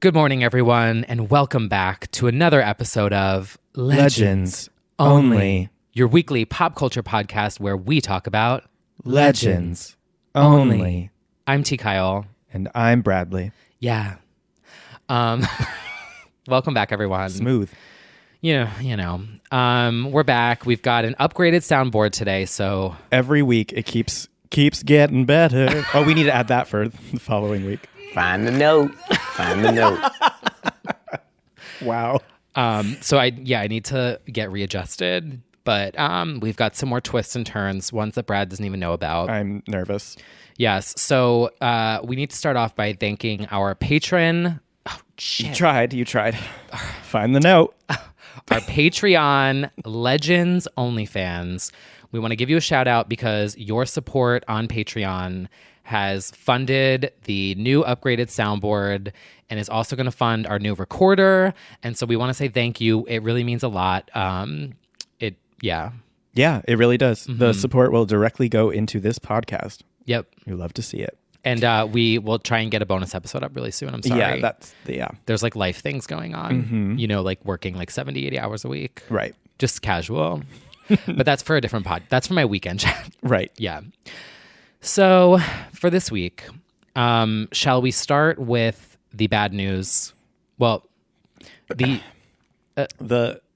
Good morning, everyone, and welcome back to another episode of Legends Only, your weekly pop culture podcast where we talk about Legends Only. I'm T. Kyle. And I'm Bradley. Yeah. Welcome back, everyone. Smooth. You know. We're back. We've got an upgraded soundboard today, so Every week it keeps getting better. Oh, we need to add that for the following week. Find the note. Wow. So I need to get readjusted, but we've got some more twists and turns, ones that Brad doesn't even know about. I'm nervous. Yes. So we need to start off by thanking our patron. Oh, shit. You tried. Find the note. Our Patreon Legends Only fans. We want to give you a shout out because your support on Patreon has funded the new upgraded soundboard and is also going to fund our new recorder. And so we want to say thank you. It really means a lot. Yeah, it really does. Mm-hmm. The support will directly go into this podcast. Yep. You love to see it. And we will try and get a bonus episode up really soon. I'm sorry. Yeah. There's like life things going on, mm-hmm. Like working like 70, 80 hours a week. Right. Just casual. But that's for a different pod. That's for my weekend chat. Right. Yeah. So for this week, shall we start with the bad news? Well, the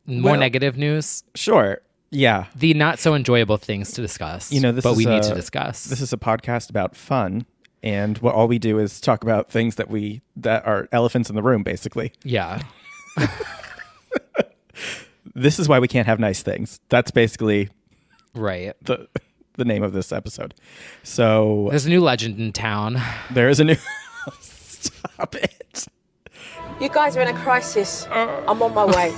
negative news. Sure. Yeah. The not so enjoyable things to discuss. We need to discuss. This is a podcast about fun, and all we do is talk about things that are elephants in the room, basically. Yeah. This is why we can't have nice things. That's basically right. The name of this episode. So there's a new legend in town. There is a new. Stop it. You guys are in a crisis. I'm on my way.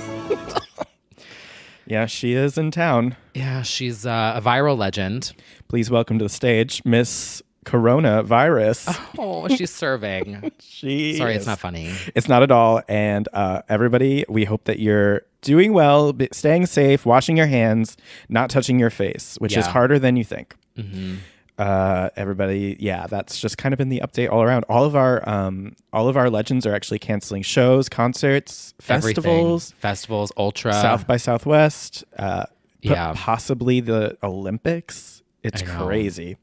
Yeah, she is in town. Yeah, she's a viral legend. Please welcome to the stage, Miss Coronavirus. Oh, she's serving. Sorry, it's not funny. It's not at all. And everybody, we hope that you're doing well, staying safe, washing your hands, not touching your face, which is harder than you think. Mm-hmm. Everybody, that's just kind of been the update all around. All of our legends are actually canceling shows, concerts, festivals, Ultra, South by Southwest, possibly the Olympics. It's crazy.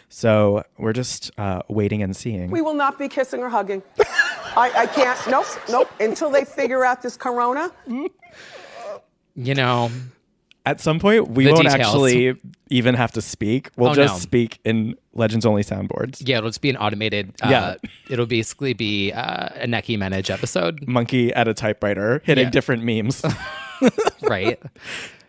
So we're just waiting and seeing. We will not be kissing or hugging. I can't. Nope. Until they figure out this corona. At some point, we won't actually even have to speak. We'll just speak in Legends Only soundboards. Yeah, it'll just be an automated. It'll basically be a Nicki Minaj episode. Monkey at a typewriter hitting different memes. Right.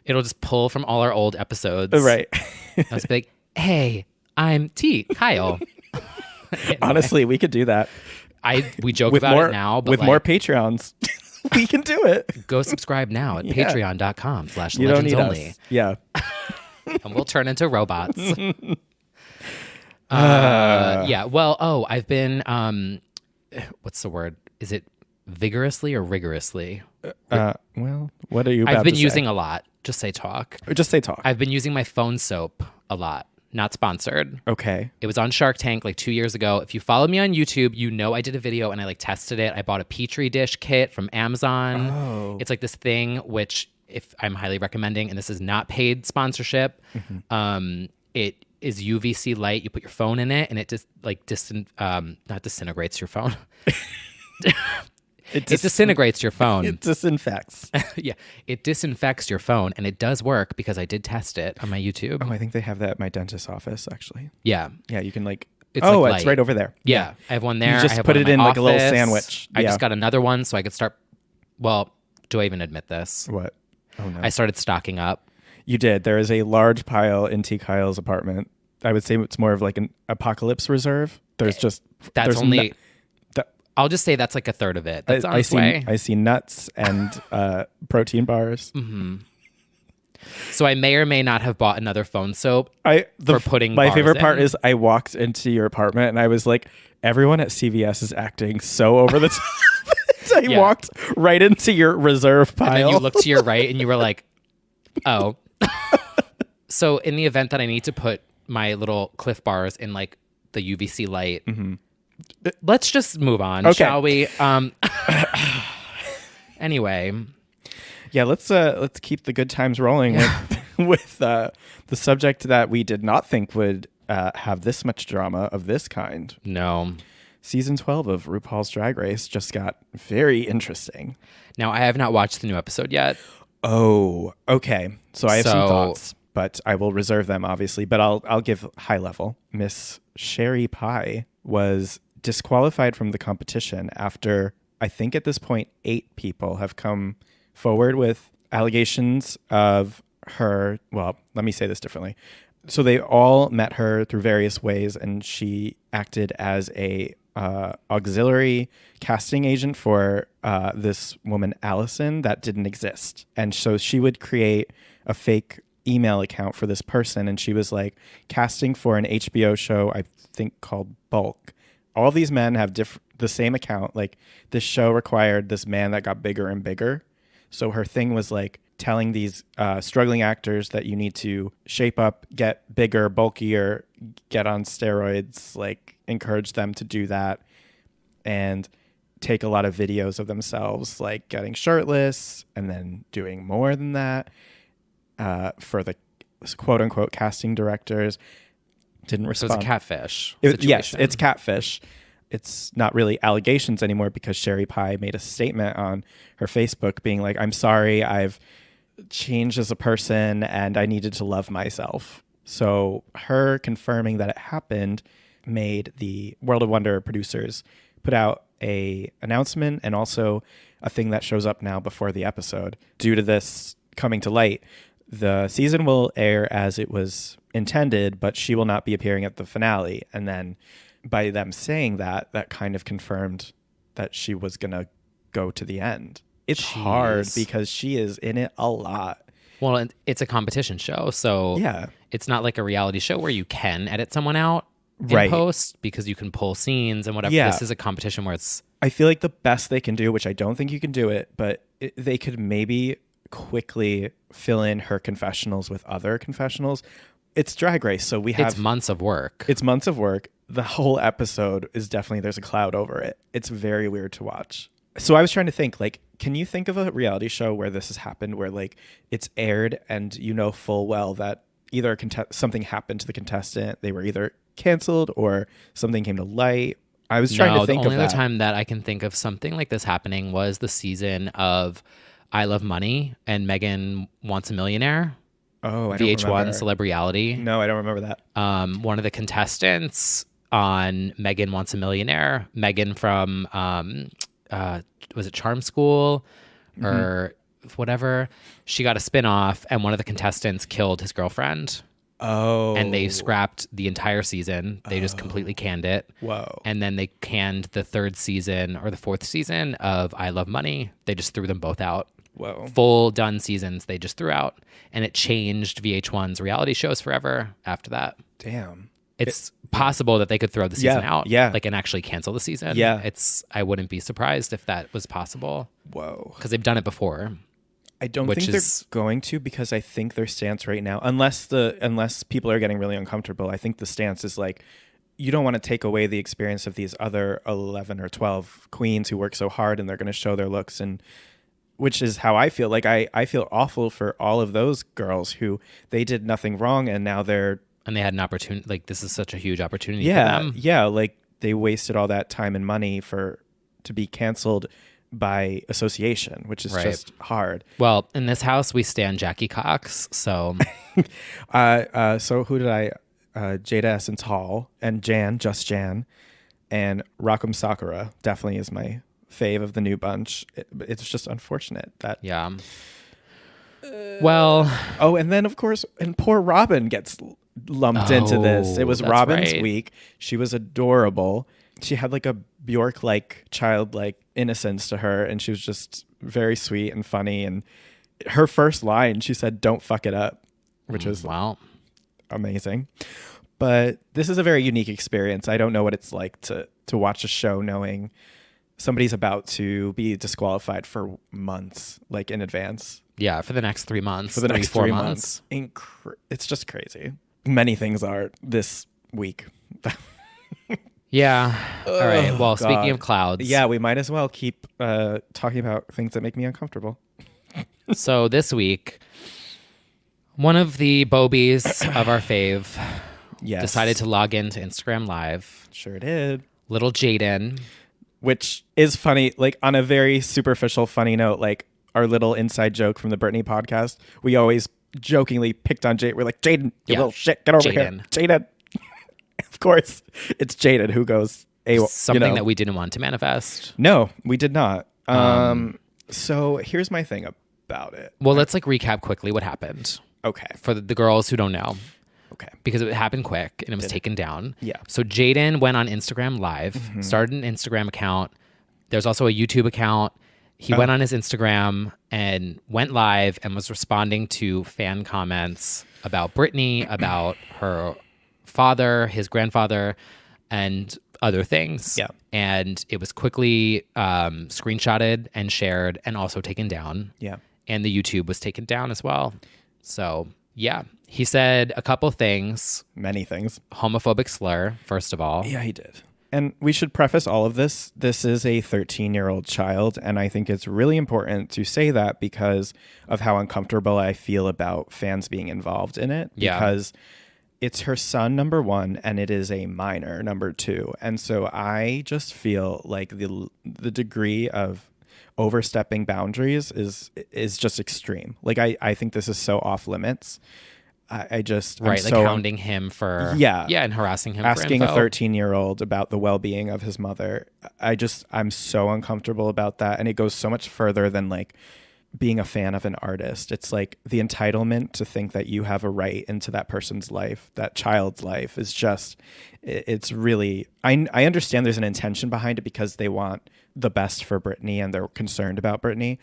It'll just pull from all our old episodes. Right. I was like, hey, I'm T. Kyle. Honestly, we could do that. We joke about it now, but with more Patreons. We can do it. Go subscribe now at patreon.com/legendsonly. You don't need us. Yeah. And we'll turn into robots. I've been, what's the word? Is it vigorously or rigorously? What are you about I've been to using say? a lot. Just say talk. Or just say talk. I've been using my phone soap a lot. Not sponsored. Okay. It was on Shark Tank like 2 years ago. If you follow me on YouTube, you know I did a video and I tested it. I bought a Petri dish kit from Amazon. Oh. It's like this thing which if I'm highly recommending, and this is not paid sponsorship. Mm-hmm. It is UVC light. You put your phone in it and it just not disintegrates your phone. It disintegrates your phone. It disinfects. Yeah. It disinfects your phone, and it does work because I did test it on my YouTube. Oh, I think they have that at my dentist's office, actually. Yeah. Yeah, you can it's it's right over there. Yeah. I have one there. You just I have put one it in my like a little office. sandwich. I just got another one so I could start. Well, do I even admit this? What? Oh, no. I started stocking up. You did. There is a large pile in T. Kyle's apartment. I would say it's more of like an apocalypse reserve. I'll just say that's like a third of it. That's on its way. I see nuts and protein bars. Mm-hmm. So I may or may not have bought another phone soap for putting my bars favorite part in. is I walked into your apartment and I was like, everyone at CVS is acting so over the top. I walked right into your reserve pile. And then you looked to your right and you were like, oh. So in the event that I need to put my little Cliff Bars in like the UVC light, let's just move on, shall we? Anyway. Yeah, let's keep the good times rolling with the subject that we did not think would have this much drama of this kind. No. Season 12 of RuPaul's Drag Race just got very interesting. Now, I have not watched the new episode yet. Oh, okay. So I have some thoughts, but I will reserve them, obviously. But I'll give high level. Miss Sherry Pie was disqualified from the competition after, I think at this point, 8 people have come forward with allegations of her. Well, let me say this differently. So they all met her through various ways, and she acted as a auxiliary casting agent for this woman, Allison, that didn't exist. And so she would create a fake email account for this person, and she was like casting for an HBO show, I think called Bulk. All these men have the same account. Like, this show required this man that got bigger and bigger. So her thing was like telling these struggling actors that you need to shape up, get bigger, bulkier, get on steroids, like encourage them to do that, and take a lot of videos of themselves like getting shirtless and then doing more than that for the quote unquote casting directors. Didn't respond. So it's a catfish situation. Yes, it's catfish. It's not really allegations anymore because Sherry Pie made a statement on her Facebook being like, I'm sorry, I've changed as a person and I needed to love myself. So her confirming that it happened made the World of Wonder producers put out a announcement and also a thing that shows up now before the episode. Due to this coming to light, the season will air as it was intended, but she will not be appearing at the finale. And then by them saying that kind of confirmed that she was going to go to the end. It's hard because she is in it a lot. Well, it's a competition show, so it's not like a reality show where you can edit someone out in post because you can pull scenes and whatever. Yeah. This is a competition where it's... I feel like the best they can do, which I don't think you can do it, but they could maybe quickly fill in her confessionals with other confessionals. It's Drag Race, so it's months of work. It's months of work. The whole episode is definitely, there's a cloud over it. It's very weird to watch. So I was trying to think, like, can you think of a reality show where this has happened, where like it's aired and you know full well that either something happened to the contestant, they were either canceled or something came to light? I was trying to think of that. The only other time that I can think of something like this happening was the season of I Love Money and Megan Wants a Millionaire. Oh, I don't remember. VH1 Celebrity. No, I don't remember that. One of the contestants on Megan Wants a Millionaire, Megan from was it Charm School or whatever? She got a spinoff, and one of the contestants killed his girlfriend. Oh. And they scrapped the entire season. They just completely canned it. Whoa. And then they canned the 3rd season or the 4th season of I Love Money. They just threw them both out. Whoa. Full done seasons they just threw out. And it changed VH1's reality shows forever after that. Damn. It's possible that they could throw the season out. Yeah. Like, and actually cancel the season. Yeah. I wouldn't be surprised if that was possible. Whoa. Because they've done it before. I don't think they're going to, because I think their stance right now, unless people are getting really uncomfortable, I think the stance is like, you don't want to take away the experience of these other 11 or 12 queens who work so hard and they're going to show their looks, and which is how I feel. Like I feel awful for all of those girls who they did nothing wrong and now they're... And they had an opportunity, like this is such a huge opportunity for them. Yeah, like they wasted all that time and money to be canceled by association, which is just hard. Well, in this house we stand Jackie Cox, so so who did I Jada Essence Hall and Just Jan and Rock'em Sakura definitely is my fave of the new bunch. It's just unfortunate that well, and then of course, and poor Robyn gets lumped into this. It was Robyn's week. She was adorable. She had like a Bjork-like childlike innocence to her, and she was just very sweet and funny. And her first line, she said, "Don't fuck it up," which was amazing. But this is a very unique experience. I don't know what it's like to watch a show knowing somebody's about to be disqualified for months, like in advance. Yeah, for the next 3 months. For the next 3 months. It's just crazy. Many things are this week. Yeah. All right. Well, God. speaking of clouds. Yeah, we might as well keep talking about things that make me uncomfortable. So this week, one of the Bobies of our fave decided to log into Instagram Live. Sure did. Little Jayden. Which is funny, like on a very superficial, funny note, like our little inside joke from the Britney podcast, we always jokingly picked on Jayden. We're like, Jayden, you little shit, get over here. Jayden. Of course, it's Jayden who goes, something that we didn't want to manifest. No, we did not. So here's my thing about it. Well, let's like recap quickly what happened. Okay. For the girls who don't know. Okay. Because it happened quick and it was taken down. Yeah. So Jayden went on Instagram Live, started an Instagram account. There's also a YouTube account. He went on his Instagram and went live and was responding to fan comments about Britney, about her father, his grandfather, and other things. Yeah. And it was quickly screenshotted and shared and also taken down. Yeah. And the YouTube was taken down as well. So, yeah. He said a couple things. Many things. Homophobic slur, first of all. Yeah, he did. And we should preface all of this. This is a 13-year-old child, and I think it's really important to say that because of how uncomfortable I feel about fans being involved in it. Yeah. Because it's her son, number one, and it is a minor, number two. And so I just feel like the degree of overstepping boundaries is just extreme. Like I think this is so off limits. I just right, like hounding him for and harassing him, asking for a 13-year-old about the well-being of his mother. I'm so uncomfortable about that, and it goes so much further than like being a fan of an artist. It's like the entitlement to think that you have a right into that person's life, that child's life, is just, it's really, I understand there's an intention behind it because they want the best for Britney and they're concerned about Britney,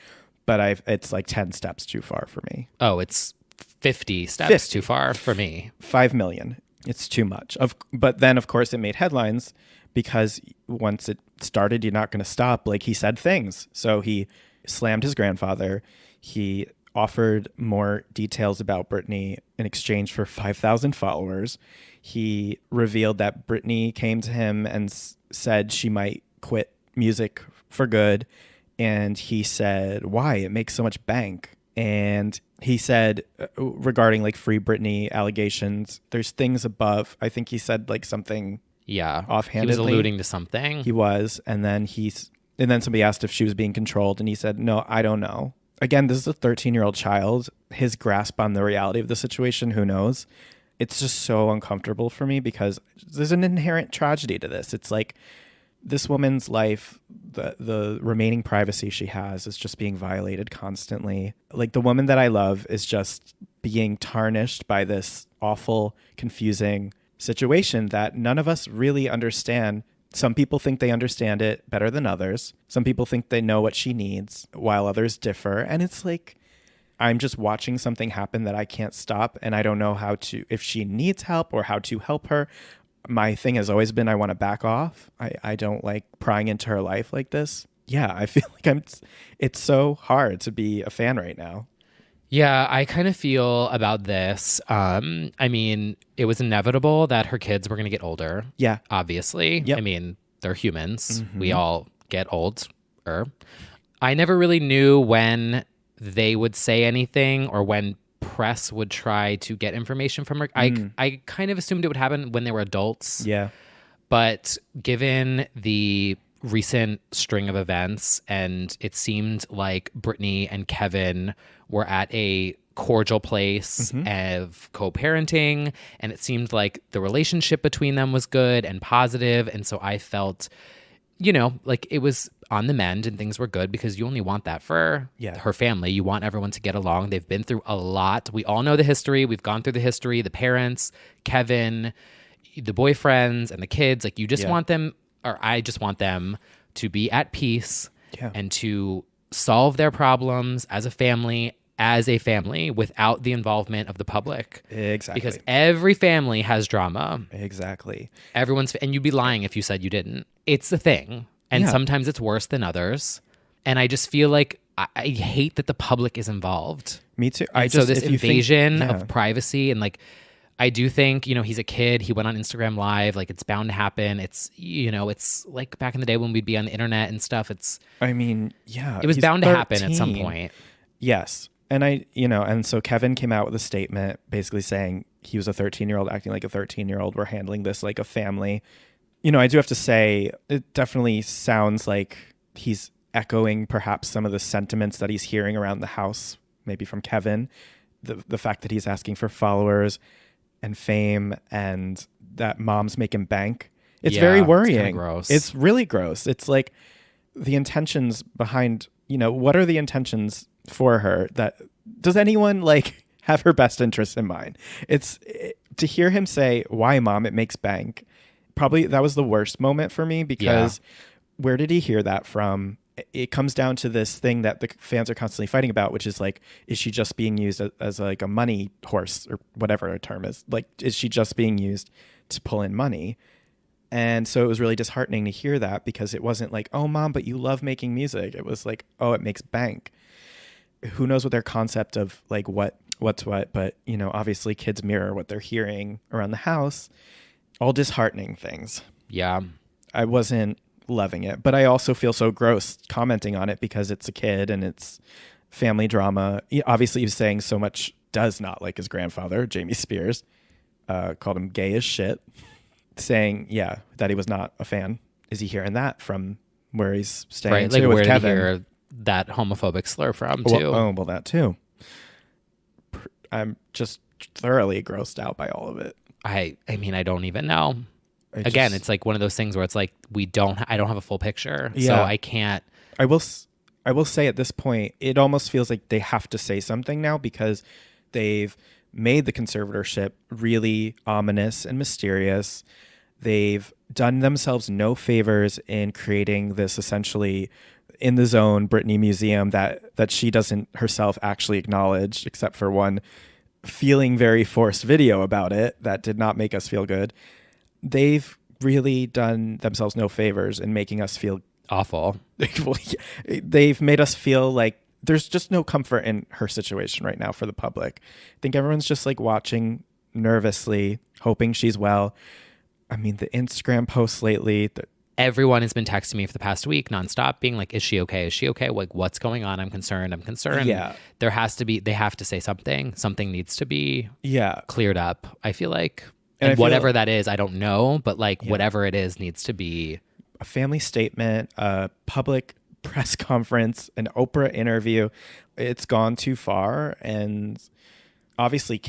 but it's like 10 steps too far for me. Oh, it's 50 steps too far for me. 5 million. It's too much. But then, of course, it made headlines because once it started, you're not going to stop. Like, he said things. So he slammed his grandfather. He offered more details about Britney in exchange for 5,000 followers. He revealed that Britney came to him and said she might quit music for good. And he said, why? It makes so much bank. And he said regarding like Free Britney allegations, there's things above. I think he said like something offhandedly. He was alluding to something. He was. And then somebody asked if she was being controlled. And he said, no, I don't know. Again, this is a 13-year-old child. His grasp on the reality of the situation, who knows? It's just so uncomfortable for me because there's an inherent tragedy to this. It's like this woman's life, the remaining privacy she has is just being violated constantly. Like, the woman that I love is just being tarnished by this awful, confusing situation that none of us really understand. Some people think they understand it better than others. Some people think they know what she needs, while others differ. And it's like, I'm just watching something happen that I can't stop, and I don't know if she needs help or how to help her. My thing has always been I want to back off. I don't like prying into her life like this. Yeah, I feel like it's so hard to be a fan right now. Yeah, I kind of feel about this. I mean, it was inevitable that her kids were going to get older. Yeah. Obviously. Yep. I mean, they're humans. Mm-hmm. We all get older. I never really knew when they would say anything or when press would try to get information from her. I kind of assumed it would happen when they were adults. Yeah. But given the recent string of events, and it seemed like Britney and Kevin were at a cordial place of co-parenting, and it seemed like the relationship between them was good and positive, and so I felt, like it was on the mend and things were good, because you only want that for her family. You want everyone to get along. They've been through a lot. We all know the history. We've gone through the history, the parents, Kevin, the boyfriends, and the kids. Like, you just want them, or I just want them to be at peace and to solve their problems as a family without the involvement of the public. Exactly. Because every family has drama. Exactly. And you'd be lying if you said you didn't. It's a thing. And sometimes it's worse than others. And I just feel like I hate that the public is involved. Me too. So this invasion of privacy, and like, I do think, he's a kid. He went on Instagram Live. Like, it's bound to happen. It's, it's like back in the day when we'd be on the internet and stuff. Yeah. It was bound to happen at some 13. point. Yes. And and so Kevin came out with a statement basically saying he was a 13-year-old acting like a 13-year-old. We're handling this like a family. I do have to say, it definitely sounds like he's echoing perhaps some of the sentiments that he's hearing around the house, maybe from Kevin. The fact that he's asking for followers and fame and that mom's making bank. It's very worrying. It's kinda gross. It's really gross. It's like the intentions behind, what are the intentions for her? That does anyone like have her best interests in mind? To hear him say, "Why, mom? It makes bank." Probably that was the worst moment for me because where did he hear that from? It comes down to this thing that the fans are constantly fighting about, which is like, is she just being used as like a money horse or whatever a term is? Like, is she just being used to pull in money? And so it was really disheartening to hear that because it wasn't like, oh, mom, but you love making music. It was like, oh, it makes bank. Who knows what their concept of like what's what, but obviously kids mirror what they're hearing around the house. All disheartening things. Yeah. I wasn't loving it, but I also feel so gross commenting on it because it's a kid and it's family drama. Obviously, he was saying so much does not like his grandfather, Jamie Spears, called him gay as shit, saying, that he was not a fan. Is he hearing that from where he's staying? Right, like with where Kevin? did he hear that homophobic slur from, too? Well, that too. I'm just thoroughly grossed out by all of it. I don't even know. It's like one of those things where it's like I don't have a full picture, so I can't. I will say at this point, it almost feels like they have to say something now because they've made the conservatorship really ominous and mysterious. They've done themselves no favors in creating this essentially in the zone Britney museum that she doesn't herself actually acknowledge, except for one feeling very forced video about it that did not make us feel good. They've really done themselves no favors in making us feel awful. They've made us feel like there's just no comfort in her situation right now for the public. I think everyone's just like watching nervously, hoping she's well. I mean, the Instagram posts lately. Everyone has been texting me for the past week nonstop being like, is she okay? Is she okay? Like, what's going on? I'm concerned. Yeah. They have to say something. Something needs to be cleared up, I feel like. And whatever that is, I don't know, but whatever it is needs to be a family statement, a public press conference, an Oprah interview. It's gone too far and obviously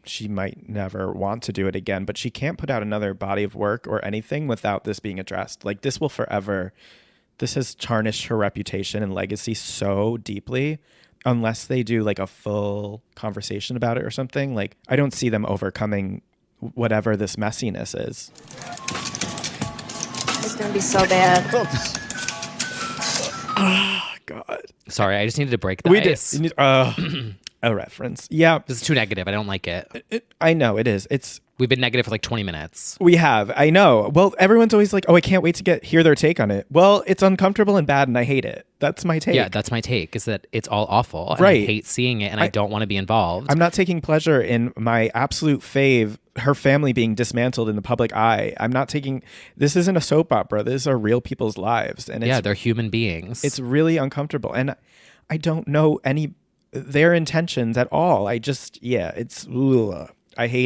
she might never want to do it again, but she can't put out another body of work or anything without this being addressed. Like this has tarnished her reputation and legacy so deeply. Unless they do like a full conversation about it or something, like I don't see them overcoming whatever this messiness is. It's gonna be so bad. Oh God. Sorry, I just needed to break the ice. A reference. Yeah. This is too negative. I don't like it. I know it is. We've been negative for like 20 minutes. We have. I know. Well, everyone's always like, oh, I can't wait to hear their take on it. Well, it's uncomfortable and bad and I hate it. That's my take. Yeah, that's my take, is that it's all awful. And right. I hate seeing it and I don't want to be involved. I'm not taking pleasure in my absolute fave, her family being dismantled in the public eye. This isn't a soap opera. These are real people's lives. And they're human beings. It's really uncomfortable. And I don't know their intentions at all. I hate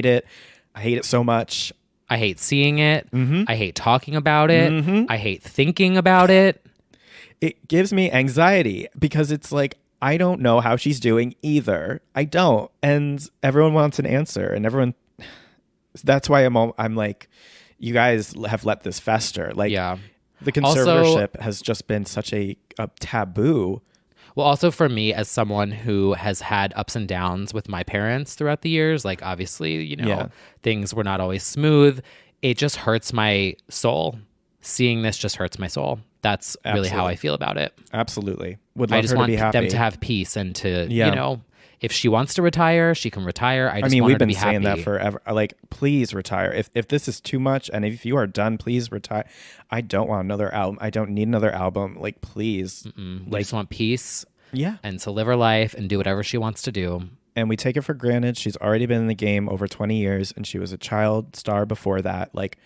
it. I hate it so much. I hate seeing it. Mm-hmm. I hate talking about it. Mm-hmm. I hate thinking about it. It gives me anxiety because it's like, I don't know how she's doing either. I don't. And everyone wants an answer and that's why I'm like, you guys have let this fester. Like the conservatorship has just been such a taboo. Well, also for me, as someone who has had ups and downs with my parents throughout the years, like obviously, things were not always smooth. It just hurts my soul. Seeing this just hurts my soul. That's really how I feel about it. Absolutely. I just want to be happy. them to have peace and to, if she wants to retire, she can retire. I mean, we've been saying that forever. Like, please retire. If this is too much and if you are done, please retire. I don't want another album. I don't need another album. Like, please. We just want peace. Yeah. And to live her life and do whatever she wants to do. and we take it for granted. She's already been in the game over 20 years, and she was a child star before that. Like,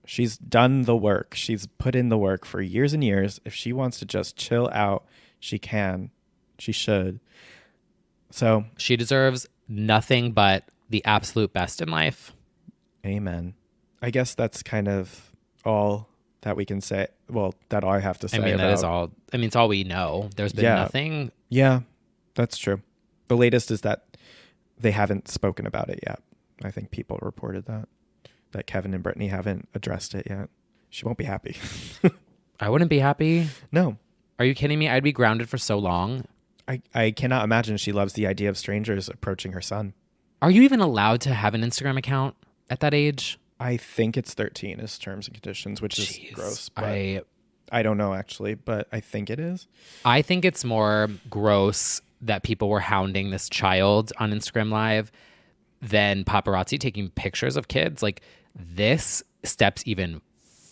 she's done the work. She's put in the work for years and years. If she wants to just chill out, she can. She should. So she deserves nothing but the absolute best in life. Amen. I guess that's kind of all that we can say. Well, that I have to say. I mean, about. that is all. I mean, it's all we know. There's been nothing. Yeah, that's true. The latest is that they haven't spoken about it yet. I think people reported that Kevin and Britney haven't addressed it yet. She won't be happy. I wouldn't be happy. No. Are you kidding me? I'd be grounded for so long. I cannot imagine she loves the idea of strangers approaching her son. Are you even allowed to have an Instagram account at that age? I think it's 13 is terms and conditions, which is gross. But I don't know, actually, but I think it is. I think it's more gross that people were hounding this child on Instagram Live than paparazzi taking pictures of kids. Like, this steps even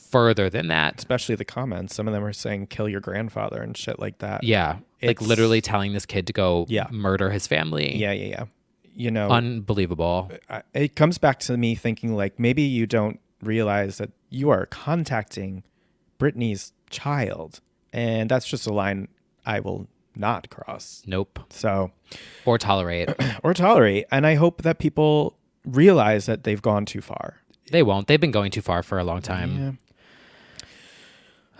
further than that. Especially the comments. Some of them are saying, kill your grandfather and shit like that. Yeah. Like, literally telling this kid to go murder his family. Yeah. You know, unbelievable. It comes back to me thinking, like, maybe you don't realize that you are contacting Britney's child, and that's just a line I will not cross. Nope. So, or tolerate. And I hope that people realize that they've gone too far. They won't. They've been going too far for a long time.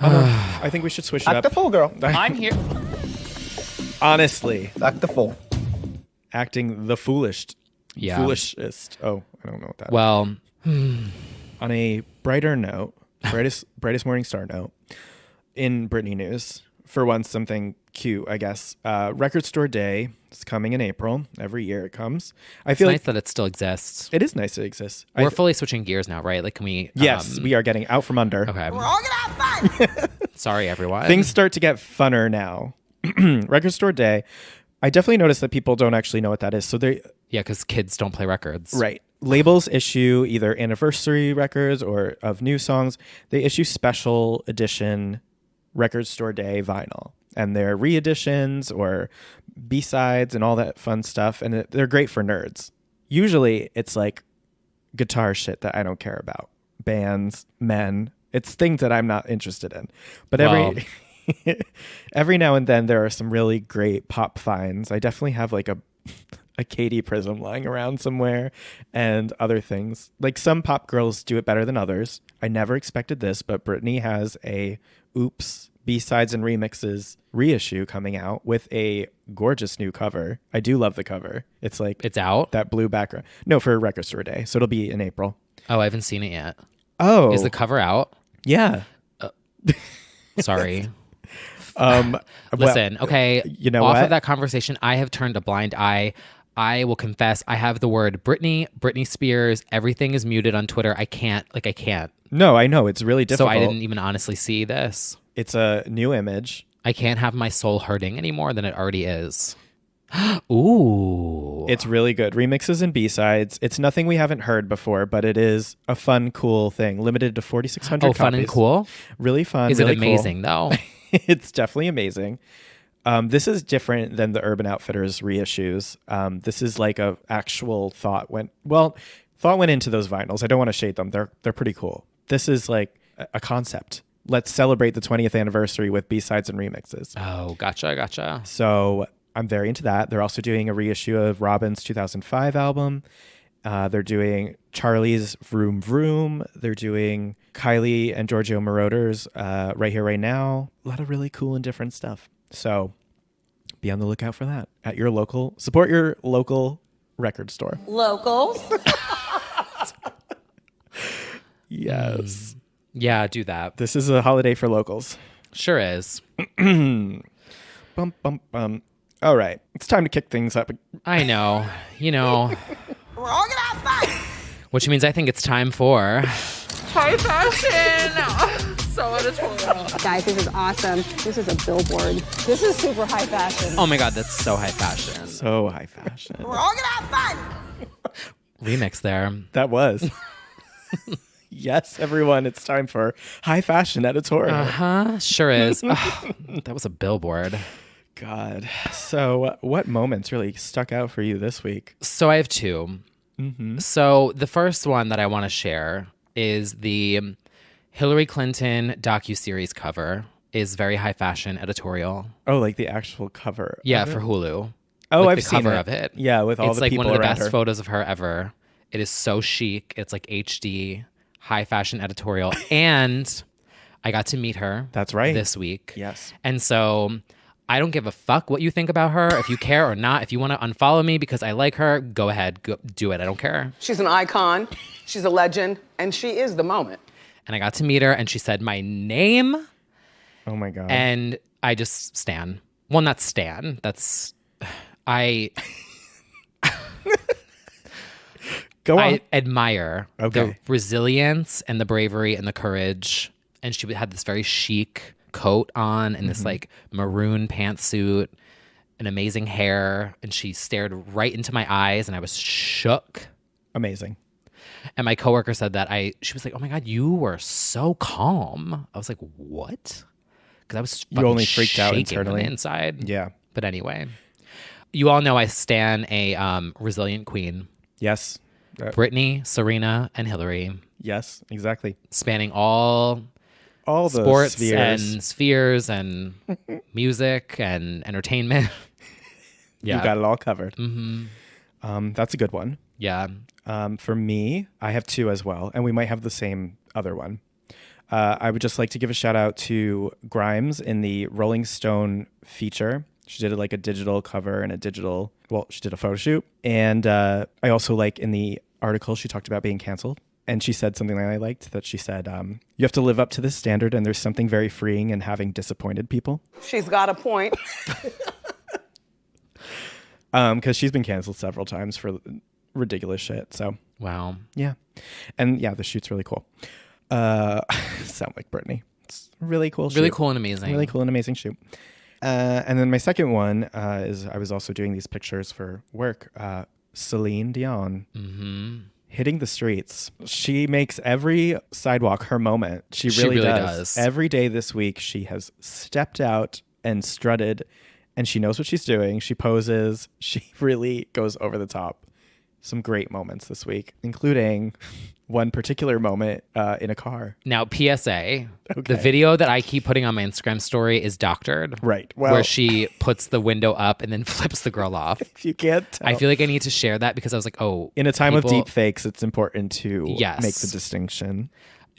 Yeah. I think we should switch it up. Act the fool, girl. I'm here. Honestly. Act the fool. Acting the foolishest. Yeah. Foolishest. Oh, I don't know what that Well, on a brighter note, brightest morning star note, in Britney news, for once something cute, I guess. Record Store Day is coming in April. Every year it comes. I feel nice that it still exists. It is nice that it exists. We're fully switching gears now, right? Like, can we? Yes, we are getting out from under. Okay. We're all gonna have fun. Sorry, everyone. Things start to get funner now. Record Store Day. I definitely noticed that people don't actually know what that is. So they because kids don't play records. Right. Labels issue either anniversary records or of new songs. They issue special edition Record Store Day vinyl. And they're re-editions or B-sides and all that fun stuff. And they're great for nerds. Usually it's like guitar shit that I don't care about. Bands, men. It's things that I'm not interested in. But every now and then there are some really great pop finds. I definitely have like a Katy prism lying around somewhere and other things. Like, some pop girls do it better than others. I never expected this, but Britney has a Oops B-sides and remixes reissue coming out with a gorgeous new cover. I do love the cover. It's like it's out, that blue background. No, for Record Store Day. So it'll be in April. Oh, I haven't seen it yet. Oh, is the cover out? Yeah. Sorry. Listen, okay. You know off what? of that conversation, I have turned a blind eye. I will confess, I have the word Britney Spears. Everything is muted on Twitter. I can't. No, I know. It's really difficult. So I didn't even honestly see this. It's a new image. I can't have my soul hurting any more than it already is. Ooh. It's really good. Remixes and B-sides. It's nothing we haven't heard before, but it is a fun, cool thing. Limited to 4,600 copies. Fun and cool? Really fun. Is really it amazing, though? It's definitely amazing. This is different than the Urban Outfitters reissues. This is like a actual thought went into those vinyls. I don't want to shade them. They're pretty cool. This is like a concept. Let's celebrate the 20th anniversary with B-sides and remixes. Oh, gotcha. So I'm very into that. They're also doing a reissue of Robyn's 2005 album. They're doing Charlie's Vroom Vroom. They're doing Kylie and Giorgio Moroder's Right Here, Right Now. A lot of really cool and different stuff. So be on the lookout for that at your local. Support your local record store. Locals. Yes. Yeah, do that. This is a holiday for locals. Sure is. Bum, bum, bum. All right. It's time to kick things up. I know. We're all gonna have fun. Which means I think it's time for High fashion. So editorial. Guys, this is awesome. This is a billboard. This is super high fashion. Oh my God, that's so high fashion. So high fashion. We're all gonna have fun. Remix there. That was. Yes, everyone, it's time for High Fashion Editorial. Sure is. That was a billboard. God. So what moments really stuck out for you this week? So I have two. So the first one that I want to share is the Hillary Clinton docuseries cover is very high fashion editorial. Oh, like the actual cover. Yeah, of it? for Hulu. Oh, Like I've the seen cover it. of it. Yeah, with all it's the like people one of the around best her. photos of her ever. It is so chic. It's like HD, high fashion editorial. And I got to meet her. That's right. This week. Yes. And so I don't give a fuck what you think about her. If you care or not, if you want to unfollow me because I like her, go ahead, go, do it. I don't care. She's an icon. She's a legend. And she is the moment. And I got to meet her and she said my name. Oh my God. And I just stan. Well, not stan. That's I Go on. I admire the Okay. resilience and the bravery and the courage. And she had this very chic coat on and this like maroon pantsuit and amazing hair. And she stared right into my eyes and I was shook. Amazing. And my coworker said that she was like, "Oh my God, you were so calm." I was like, "What?" Because I was fucking only freaked out shaking on internally. the inside. Yeah. But anyway, you all know I stan a resilient queen. Yes. Britney, Serena, and Hillary, Yes, exactly. spanning all All the sports spheres. and spheres and music and entertainment. You got it all covered. That's a good one. Yeah. For me, I have two as well, and we might have the same other one. I would just like to give a shout out to Grimes in the Rolling Stone feature. She did like a digital cover and she did a photo shoot. And I also like in the article, she talked about being canceled. And she said something that I liked, that she said, you have to live up to this standard, and there's something very freeing in having disappointed people. She's got a point. Because she's been canceled several times for ridiculous shit. So, Wow. yeah. And yeah, the shoot's really cool. Sound like Britney. It's a really cool shoot. Really cool and amazing. Really cool and amazing shoot. And then my second one is I was also doing these pictures for work. Celine Dion. Hitting the streets. She makes every sidewalk her moment. She really does. Every day this week, she has stepped out and strutted, and she knows what she's doing. She poses. She really goes over the top. Some great moments this week, including one particular moment in a car. Now, PSA, the video that I keep putting on my Instagram story is doctored. Right. Well, where she puts the window up and then flips the girl off. if you can't tell. I feel like I need to share that because I was like, oh. In a time of people- deep fakes, it's important to Yes. make the distinction.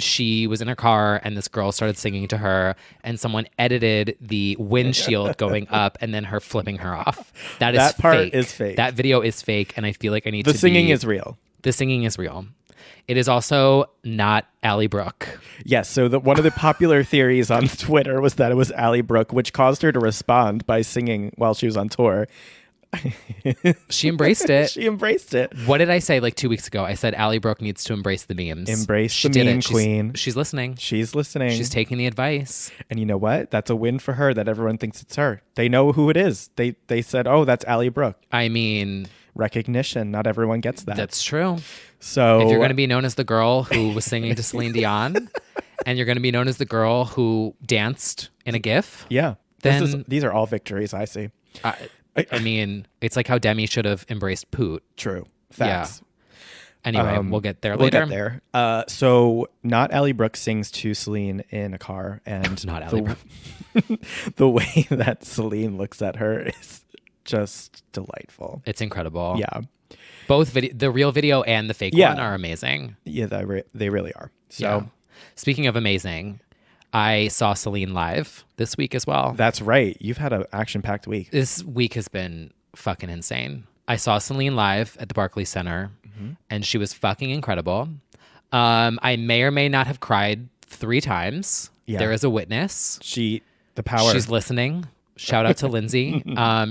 She was in her car and this girl started singing to her and someone edited the windshield going up and then her flipping her off. That part fake. is fake. That video is fake and I feel like I need The to singing is real. The singing is real. It is also not Ally Brooke. Yes, so one of the popular theories on Twitter was that it was Ally Brooke, which caused her to respond by singing while she was on tour. She embraced it. She embraced it. What did I say like 2 weeks ago? I said Ally Brooke needs to embrace the memes. Embrace She the did meme it. queen. She's listening. She's listening. She's taking the advice. And you know what? That's a win for her that everyone thinks it's her. They know who it is. They said, oh, that's Ally Brooke. I mean, Recognition. Not everyone gets that. that's true. So If you're going to be known as the girl who was singing to Celine Dion and you're going to be known as the girl who danced in a GIF, yeah. then- These are all victories I see. I mean, it's like how Demi should have embraced Poot. True. Facts. Anyway, we'll get there We'll later. get there. So not Ally Brooke sings to Celine in a car, and Not Ally Brooke. the way that Celine looks at her is just delightful. It's incredible. Yeah. Both the real video and the fake Yeah. one are amazing. Yeah, they really are. So Yeah. Speaking of amazing, I saw Celine live this week as well. that's right. You've had an action-packed week. This week has been fucking insane. I saw Celine live at the Barclays Center, and she was fucking incredible. I may or may not have cried 3 times. Yeah. There is a witness. The power. She's listening. Shout out to Lindsay.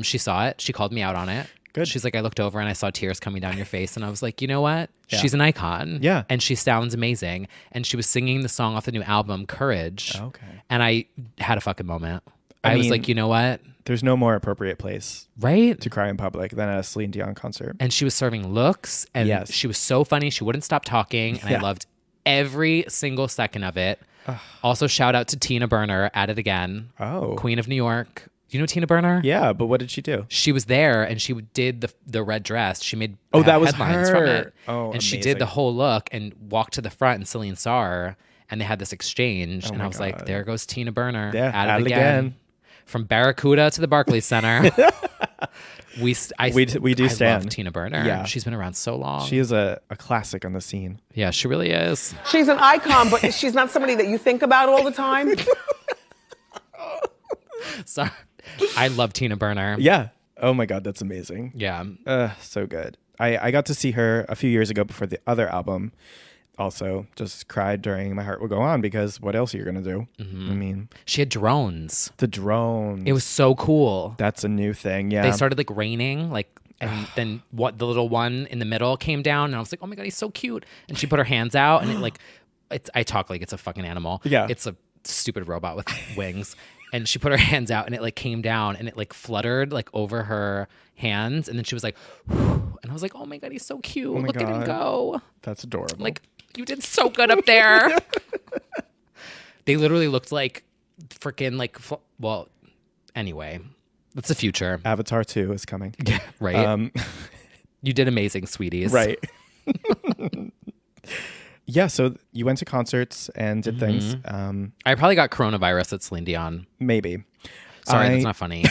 She saw it. She called me out on it. Good. She's like, I looked over and I saw tears coming down your face. And I was like, you know what? Yeah. She's an icon. Yeah. And she sounds amazing. And she was singing the song off the new album, Courage. Okay. And I had a fucking moment. I I was mean- like, you know what? There's no more appropriate place Right? to cry in public than at a Celine Dion concert. And she was serving looks. And Yes. she was so funny. She wouldn't stop talking. And Yeah. I loved every single second of it. Also, shout out to Tina Burner at it again. Oh. Queen of New York. Do you know Tina Burner? Yeah, but what did she do? She was there and she did the red dress. She made that was headlines her. from it. Oh, and she amazing. did the whole look and walked to the front, and Celine saw her, and they had this exchange. And I was like, there goes Tina Burner. Yeah, at it again. From Barracuda to the Barclays Center. we do stand. I love Tina Burner. Yeah. She's been around so long. She is a classic on the scene. Yeah, she really is. She's an icon, but she's not somebody that you think about all the time. Sorry. I love Tina Burner. Yeah. Oh my God, that's amazing. Yeah. So good. I got to see her a few years ago before the other album. Also, just cried during My Heart Will Go On, because what else are you going to do? I mean, she had drones. The drones. It was so cool. That's a new thing. Yeah. They started like raining, and then the little one in the middle came down, and I was like, oh my God, he's so cute. And she put her hands out, and I talk like it's a fucking animal. Yeah. It's a stupid robot with wings. And she put her hands out, and it came down, and it fluttered over her hands, and then she was like, whew, and I was like, oh my God, he's so cute. Look at him go. That's adorable. You did so good up there. They literally looked like freaking well, anyway, that's the future. Avatar 2 is coming. Right. You did amazing, sweeties. Right. Yeah, so you went to concerts and did things. I probably got coronavirus at Celine Dion. Maybe. Sorry, that's not funny.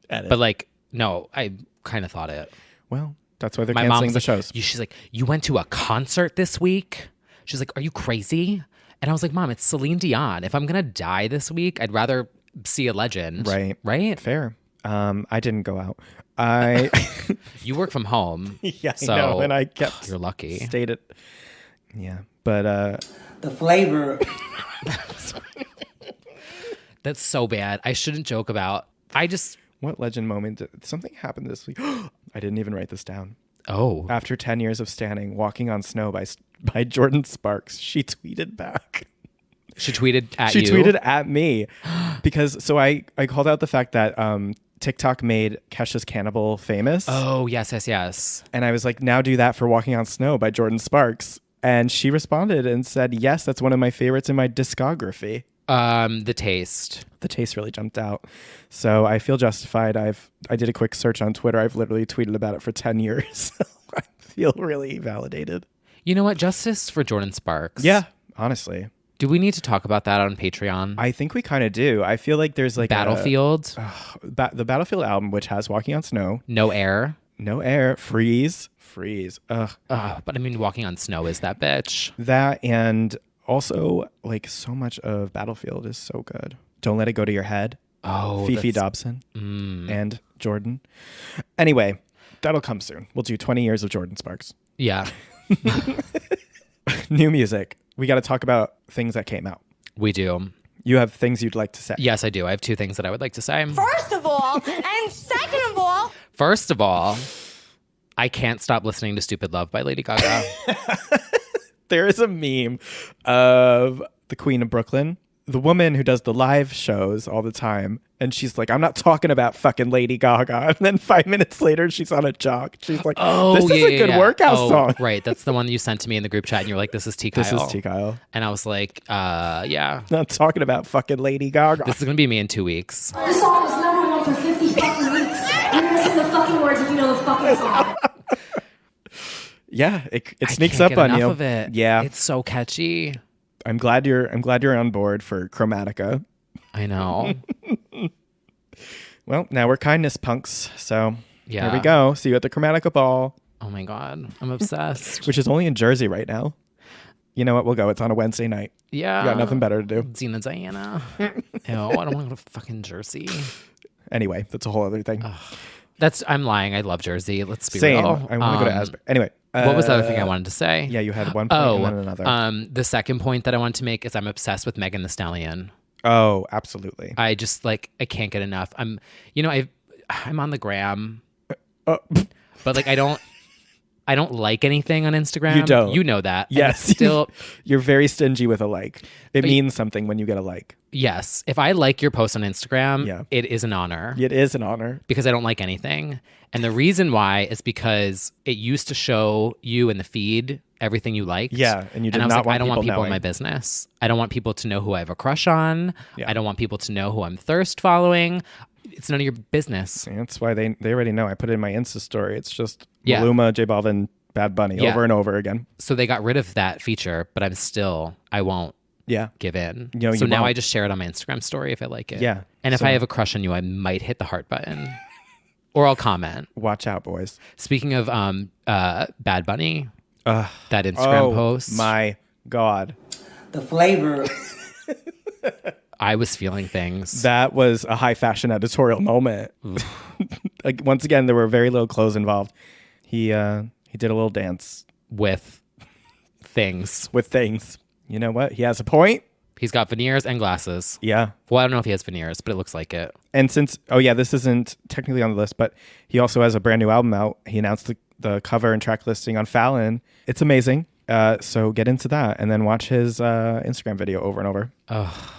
Edit. But no, I kind of thought it. Well, that's why they're My canceling mom's the shows. She's like, you went to a concert this week? She's like, are you crazy? And I was like, Mom, it's Celine Dion. If I'm going to die this week, I'd rather see a legend. Right. Right? Fair. I didn't go out. You work from home. Yeah, so I know, and I kept you're lucky. Stayed at... Yeah, but... The flavor... That's so bad. I shouldn't joke about... What legend moment? Something happened this week. I didn't even write this down. Oh. After 10 years of standing, Walking on Snow by Jordin Sparks, she tweeted back. She tweeted at you? you? She tweeted at me. Because, so I called out the fact that TikTok made Kesha's Cannibal famous. Oh, yes. And I was like, now do that for Walking on Snow by Jordin Sparks. And she responded and said, yes, that's one of my favorites in my discography. The taste really jumped out. So I feel justified. I did a quick search on Twitter. I've literally tweeted about it for 10 years. I feel really validated. You know what? Justice for Jordin Sparks. Yeah, honestly. Do we need to talk about that on Patreon? I think we kind of do. I feel like there's Battlefield. The Battlefield album, which has Walking on Snow. No Air. Freeze. Ugh. But I mean, Walking on Snow is that bitch. That, and also so much of Battlefield is so good. Don't Let It Go to Your Head. Oh, Fifi Dobson and Jordin. Anyway, that'll come soon. We'll do 20 years of Jordin Sparks. Yeah. New music. We got to talk about things that came out. We do. You have things you'd like to say. Yes, I do. I have two things that I would like to say. First of all, and second of all. First of all, I can't stop listening to Stupid Love by Lady Gaga. There is a meme of the Queen of Brooklyn, the woman who does the live shows all the time. And she's like, I'm not talking about fucking Lady Gaga. And then 5 minutes later, she's on a jog. She's like, this is a good workout song. Right. That's the one that you sent to me in the group chat. And you were like, this is T. Kyle. This is T. Kyle. And I was like, yeah. Not talking about fucking Lady Gaga. This is going to be me in 2 weeks. The song was #1 for 50 fucking weeks. You're going to sing the fucking words if you know the fucking song. Yeah, it sneaks up on you. Of it. Yeah, it's so catchy. I'm glad you're on board for Chromatica. I know. Well, now we're kindness punks, so yeah, here we go. See you at the Chromatica ball. Oh my God, I'm obsessed. Which is only in Jersey right now. You know what? We'll go. It's on a Wednesday night. Yeah, you got nothing better to do. Xena Diana. Ew, I don't want to go to fucking Jersey. Anyway, that's a whole other thing. I'm lying. I love Jersey. Let's be Same. real. I want to go to Asbury. Anyway. What was the other thing I wanted to say? Yeah, you had one point and then another. The second point that I wanted to make is I'm obsessed with Megan Thee Stallion. Oh, absolutely. I just I can't get enough. I'm on the gram, but I don't like anything on Instagram. You don't. You know that. Yes. Still, you're very stingy with a like. It means something when you get a like. Yes. If I like your post on Instagram, it is an honor. It is an honor. Because I don't like anything. And the reason why is because it used to show you in the feed everything you liked. Yeah, and you did I was not want I don't want people knowing. in my business. I don't want people to know who I have a crush on. Yeah. I don't want people to know who I'm thirst following. It's none of your business. That's why they already know. I put it in my Insta story. It's just Yeah. Maluma, J Balvin, Bad Bunny over and over again. So they got rid of that feature, but I won't give in. So now I just share it on my Instagram story if I like it. Yeah. And if I have a crush on you, I might hit the heart button. Or I'll comment. Watch out, boys. Speaking of Bad Bunny, that Instagram post. My God. The flavor. I was feeling things. That was a high fashion editorial moment. Like, once again, there were very little clothes involved. He did a little dance. With things. You know what? He has a point. He's got veneers and glasses. Yeah. Well, I don't know if he has veneers, but it looks like it. And since, this isn't technically on the list, but he also has a brand new album out. He announced the cover and track listing on Fallon. It's amazing. So get into that and then watch his Instagram video over and over. Oh.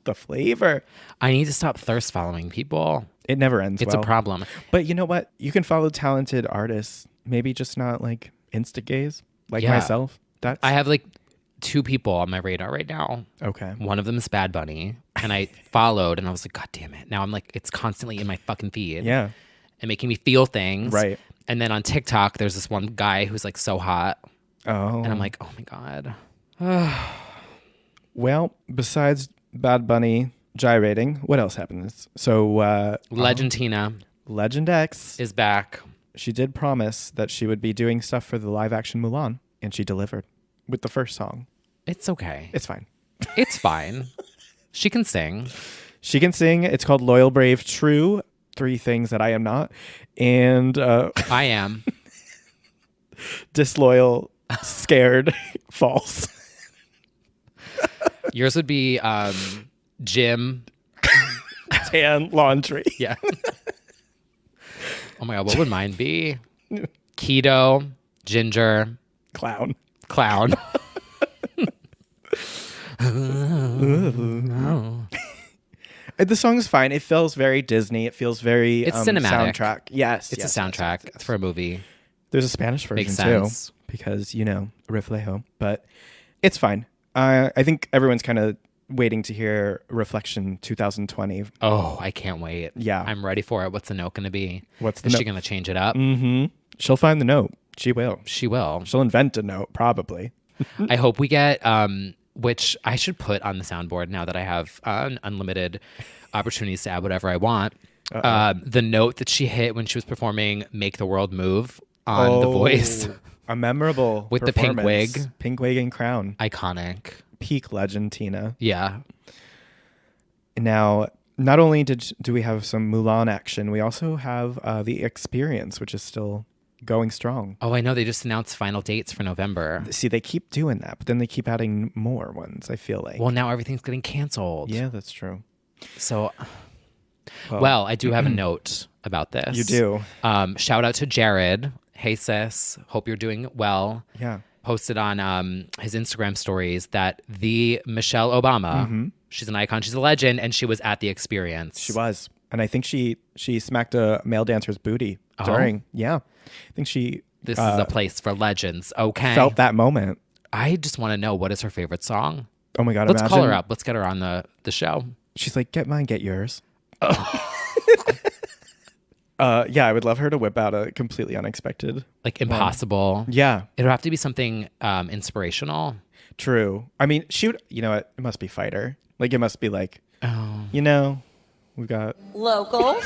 The flavor. I need to stop thirst following people. It never ends. It's a problem. But you know what? You can follow talented artists. Maybe just not like Insta gaze like myself. I have like 2 people on my radar right now. Okay. One of them is Bad Bunny. And I followed and I was like, God damn it. Now I'm like, it's constantly in my fucking feed. Yeah. And making me feel things. Right. And then on TikTok, there's this one guy who's like so hot. Oh. And I'm like, oh my God. Well, besides Bad Bunny gyrating, what else happens? So Legendtina Legend X is back. She did promise that she would be doing stuff for the live action Mulan, and she delivered with the first song. It's okay. It's fine. It's fine. She can sing. She can sing. It's called Loyal, Brave, True. 3 things that I am not. And I am. Disloyal, scared, false. Yours would be gym, tan, laundry. Yeah. Oh my God, what would mine be? Keto, ginger, clown. The song is fine. It feels very Disney. It feels very it's cinematic. Soundtrack. Yes, it's a soundtrack yes. for a movie. There's a Spanish version Makes sense. too, because Reflejo. But it's fine. I think everyone's kind of waiting to hear Reflection 2020. Oh, I can't wait. Yeah, I'm ready for it. What's the note going to be? What's the Is note? she going to change it up? Mm-hmm. She'll find the note. She will. She'll invent a note, probably. I hope we get, which I should put on the soundboard now that I have unlimited opportunities to add whatever I want. The note that she hit when she was performing "Make the World Move" on The Voice. A memorable with the pink wig. Pink wig and crown. Iconic. Peak Legendtina. Yeah. Now, not only do we have some Mulan action, we also have The Experience, which is still going strong. Oh, I know. They just announced final dates for November. See, they keep doing that, but then they keep adding more ones, I feel like. Well, now everything's getting canceled. Yeah, that's true. So, well, I do have a note about this. You do. Shout out to Jared. Hey, sis. Hope you're doing well. Yeah. Posted on his Instagram stories that the Michelle Obama, she's an icon, she's a legend, and she was at The Experience. She was. And I think she smacked a male dancer's booty during. Yeah. I think she... This is a place for legends. Okay. Felt that moment. I just want to know, what is her favorite song? Oh my God. Let's call her up. Let's get her on the show. She's like, get mine, get yours. Yeah, I would love her to whip out a completely unexpected. Like Impossible. One. Yeah. It would have to be something inspirational. True. I mean, she would, you know what? It must be Fighter. Like, it must be like, we've got... Local.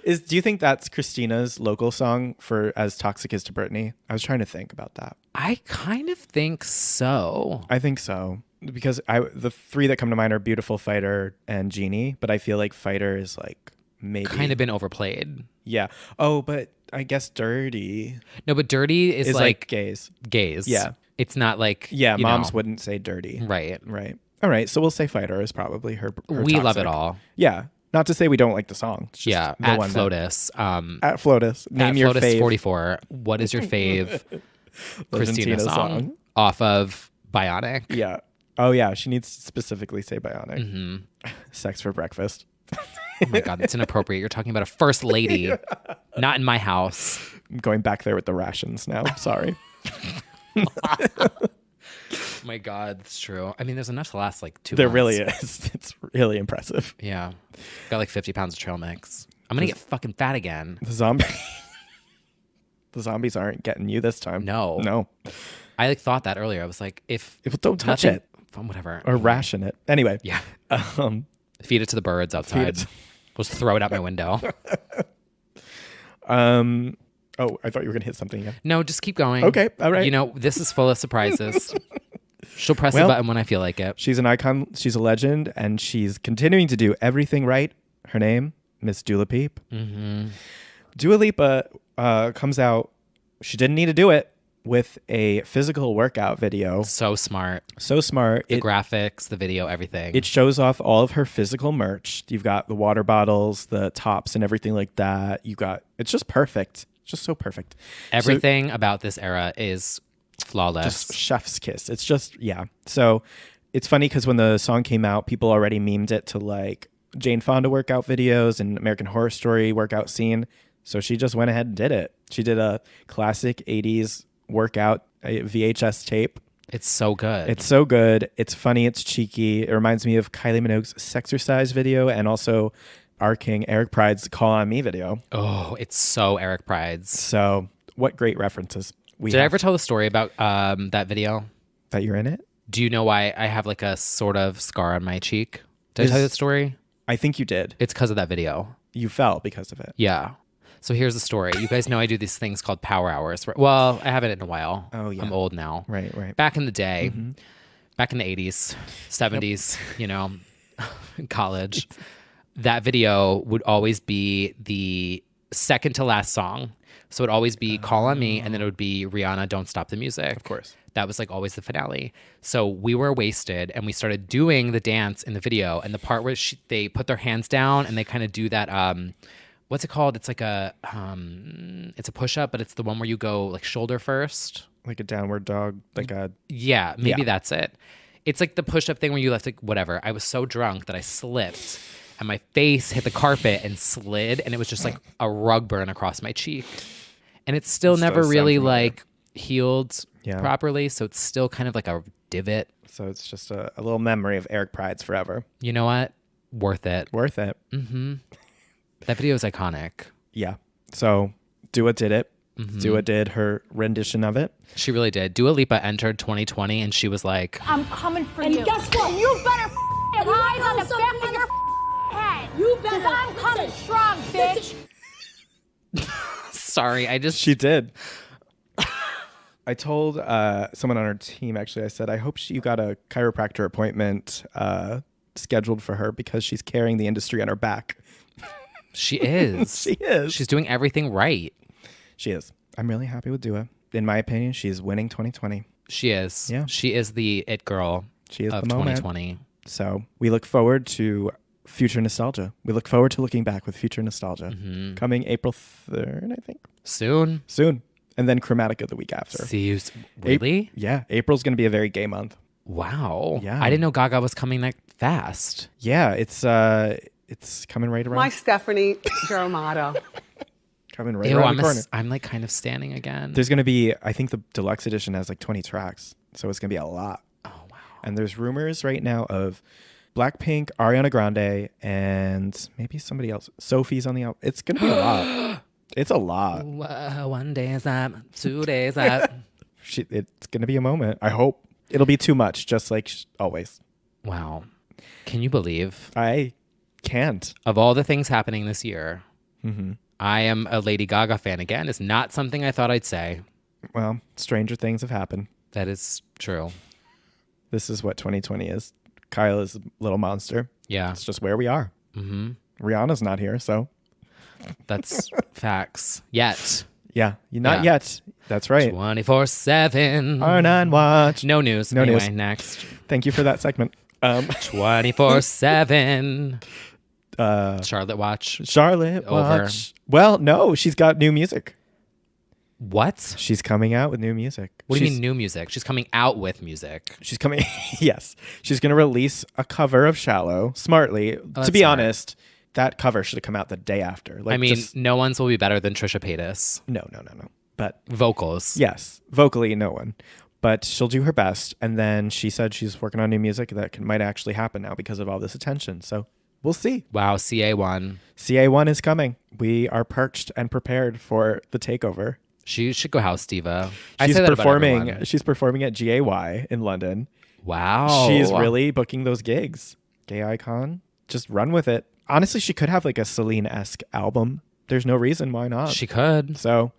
Do you think that's Christina's local song for As Toxic As to Britney? I was trying to think about that. I kind of think so. I think so. Because the 3 that come to mind are Beautiful, Fighter, and Genie. But I feel like Fighter is like maybe... kind of been overplayed. Yeah. Oh, but I guess Dirty... No, but Dirty is like gays. Gays. Yeah. It's not like... Yeah, moms wouldn't say Dirty. Right. Right. All right, so we'll say Fighter is probably her We toxic. love it all. Yeah. Not to say we don't like the song. It's just Yeah. the At one Flotus. At Flotus. Name at your Flotus fave. 44. What is your fave Christina Legendtina song? Off of Bionic? Yeah. Oh, yeah. She needs to specifically say Bionic. Mm-hmm. Sex for breakfast. Oh, my God. That's inappropriate. You're talking about a first lady. Not in my house. I'm going back there with the rations now. Sorry. Oh my God, that's true. I mean, there's enough to last like 2 There months. really is. really impressive. Yeah. Got like 50 pounds of trail mix. I'm going to get fucking fat again. The zombies aren't getting you this time. No. I like thought that earlier. I was like, if don't touch it. Whatever. Or ration it. Anyway. Yeah. Feed it to the birds outside. Just throw it out my window. Oh, I thought you were going to hit something again. No, just keep going. Okay. All right. You know, this is full of surprises. She'll press the button when I feel like it. She's an icon. She's a legend. And she's continuing to do everything right. Her name, Miss Dua Lipa. Mm-hmm. Dua Lipa comes out. She didn't need to do it. With a physical workout video. So smart. The graphics, the video, everything. It shows off all of her physical merch. You've got the water bottles, the tops, and everything like that. It's just perfect. Just so perfect. Everything about this era is flawless. Just chef's kiss. It's just, yeah. So it's funny because when the song came out, people already memed it to like Jane Fonda workout videos and American Horror Story workout scene. So she just went ahead and did it. She did a classic 80s workout VHS tape. It's so good. It's funny. It's cheeky. It reminds me of Kylie Minogue's Sexercise video and also our king Eric Pride's Call on Me video. Oh, it's so Eric Pride's. So what great references. Did I ever tell the story about that video? That you're in it? Do you know why I have like a sort of scar on my cheek? Did I tell you that story? I think you did. It's because of that video. You fell because of it. Yeah. So here's the story. You guys know I do these things called power hours. Well, I haven't in a while. Oh, yeah. I'm old now. Right. Back in the day, back in the 80s, 70s, you know, in college, that video would always be the second to last song. So it'd always be Call on Me, and then it would be Rihanna, Don't Stop the Music. Of course. That was like always the finale. So we were wasted, and we started doing the dance in the video. And the part where they put their hands down, and they kind of do that... what's it called? It's like it's a push-up, but it's the one where you go like shoulder first. Like a downward dog, Yeah, maybe that's it. It's like the push-up thing where you left like whatever. I was so drunk that I slipped and my face hit the carpet and slid, and it was just like a rug burn across my cheek. And it's still never really like healed properly, so it's still kind of like a divot. So it's just a little memory of Eric Pride's forever. You know what? Worth it. Mm-hmm. That video is iconic. Yeah. So Dua did it. Dua did her rendition of it. She really did. Dua Lipa entered 2020 and she was like, I'm coming for And you. guess what? You better rise on the back of your head. You better. Because I'm coming strong, bitch. sorry, She did. I told someone on our team, actually, I said, I hope you got a chiropractor appointment scheduled for her because she's carrying the industry on her back. She is. She is. She's doing everything right. She is. I'm really happy with Dua. In my opinion, she's winning 2020. She is. Yeah. She is the it girl She is of the moment. 2020. So we look forward to future nostalgia. We look forward to looking back with future nostalgia. Coming April 3rd, I think. Soon. And then Chromatica the week after. See you. Really? Yeah. April's going to be a very gay month. Wow. Yeah. I didn't know Gaga was coming that fast. Yeah. It's coming right around. My Stephanie Germano. Coming right Ew, around the corner. I'm like kind of standing again. There's going to be, I think the deluxe edition has like 20 tracks. So it's going to be a lot. Oh, wow. And there's rumors right now of Blackpink, Ariana Grande, and maybe somebody else. Sophie's on the album. It's going to be a lot. It's a lot. One day is up, 2 days up. It's going to be a moment. I hope. It'll be too much, just like always. Wow. Can you believe? I can't. Of all the things happening this year, I am a Lady Gaga fan again. It's not something I thought I'd say. Well, stranger things have happened. That is true. This is what 2020 is. Kyle is a little monster. Yeah. It's just where we are. Rihanna's not here, so. That's facts. Yet. Yeah, not yet. That's right. 24/7. Are on watch. No news. No anyway, news. Next. Thank you for that segment. 24/7. Charlotte watch. Charlotte Over. watch. Well, no, she's got new music. What? She's coming out with new music. What do you mean new music? She's coming out with music. She's coming. Yes. She's going to release a cover of Shallow smartly. To be smart. honest, that cover should have come out the day after. Like, I mean, no one's will be better than Trisha Paytas. No. But Vocals. yes, vocally, no one. But she'll do her best. And then she said she's working on new music that might actually happen now because of all this attention. So we'll see. Wow, CA1. CA1 is coming. We are perched and prepared for the takeover. She should go house diva. She's performing. She's performing at GAY in London. Wow. She's really booking those gigs. Gay icon. Just run with it. Honestly, she could have like a Celine-esque album. There's no reason why not. She could. So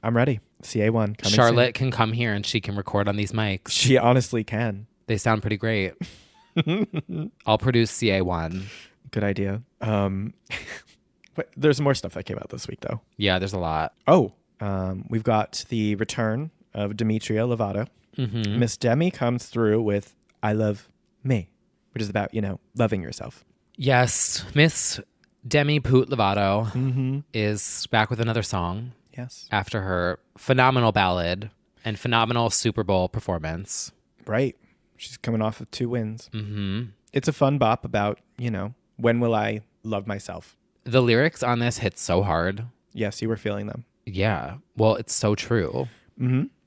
I'm ready. CA1 coming Charlotte soon. can come here and she can record on these mics. She honestly can. They sound pretty great. I'll produce CA1. Good idea. But there's more stuff that came out this week, though. Yeah, there's a lot. Oh, we've got the return of Demi Lovato. Miss Demi comes through with I Love Me, which is about, loving yourself. Yes, Miss Demi Lovato is back with another song. Yes. After her phenomenal ballad and phenomenal Super Bowl performance. Right. She's coming off of 2 wins. It's a fun bop about, when will I love myself? The lyrics on this hit so hard. Yes, you were feeling them. Yeah. Well, it's so true.